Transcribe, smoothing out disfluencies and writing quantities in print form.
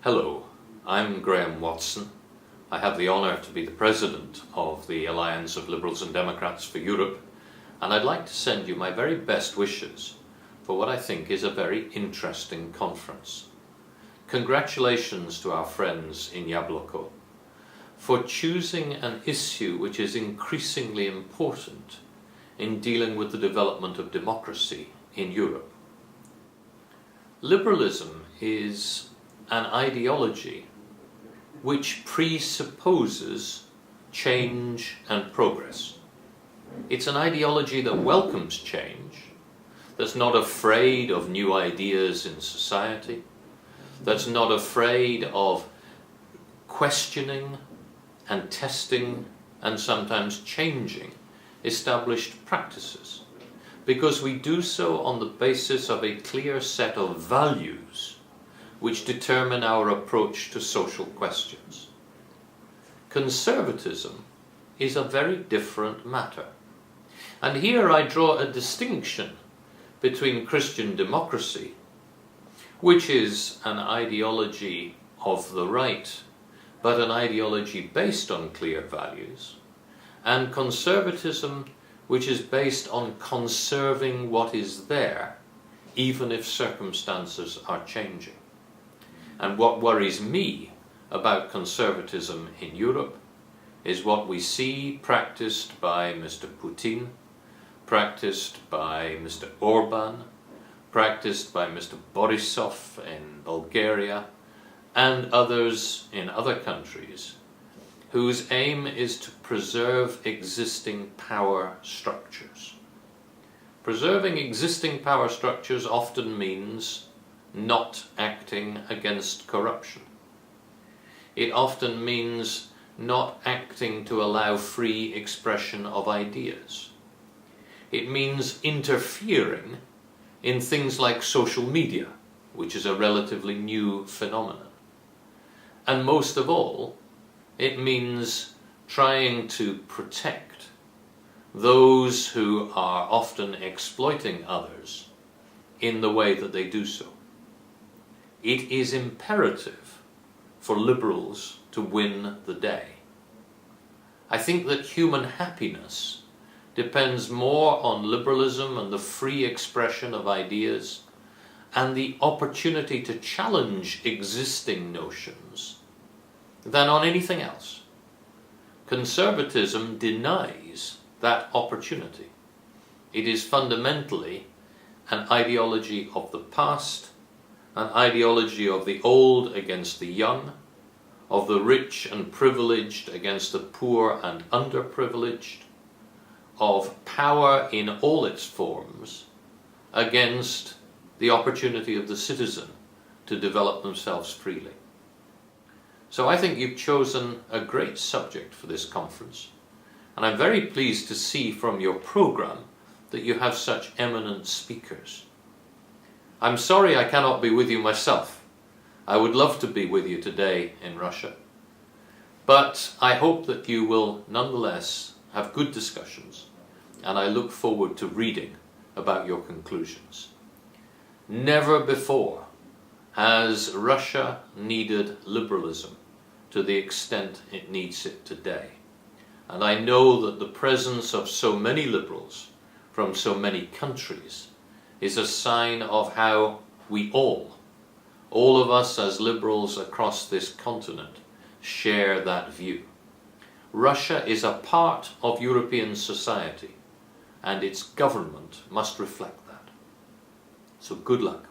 Hello, I'm Graham Watson. I have the honour to be the President of the Alliance of Liberals and Democrats for Europe, and I'd like to send you my very best wishes for what I think is a very interesting conference. Congratulations to our friends in Jabloko for choosing an issue which is increasingly important in dealing with the development of democracy in Europe. Liberalism is an ideology which presupposes change and progress. It's an ideology that welcomes change, that's not afraid of new ideas in society, that's not afraid of questioning and testing and sometimes changing established practices, because we do so on the basis of a clear set of values which determine our approach to social questions. Conservatism is a very different matter. And here I draw a distinction between Christian democracy, which is an ideology of the right, but an ideology based on clear values, and conservatism, which is based on conserving what is there, even if circumstances are changing. And what worries me about conservatism in Europe is what we see practiced by Mr. Putin, practiced by Mr. Orban, practiced by Mr. Borisov in Bulgaria, and others in other countries, whose aim is to preserve existing power structures. Preserving existing power structures often means not acting against corruption. It often means not acting to allow free expression of ideas. It means interfering in things like social media, which is a relatively new phenomenon. And most of all, it means trying to protect those who are often exploiting others in the way that they do so. It is imperative for liberals to win the day. I think that human happiness depends more on liberalism and the free expression of ideas and the opportunity to challenge existing notions than on anything else. Conservatism denies that opportunity. It is fundamentally an ideology of the past, an ideology of the old against the young, of the rich and privileged against the poor and underprivileged, of power in all its forms against the opportunity of the citizen to develop themselves freely. So I think you've chosen a great subject for this conference, and I'm very pleased to see from your program that you have such eminent speakers. I'm sorry I cannot be with you myself. I would love to be with you today in Russia. But I hope that you will nonetheless have good discussions, and I look forward to reading about your conclusions. Never before has Russia needed liberalism to the extent it needs it today. And I know that the presence of so many liberals from so many countries is a sign of how we all of us as liberals across this continent, share that view. Russia is a part of European society, and its government must reflect that. So good luck.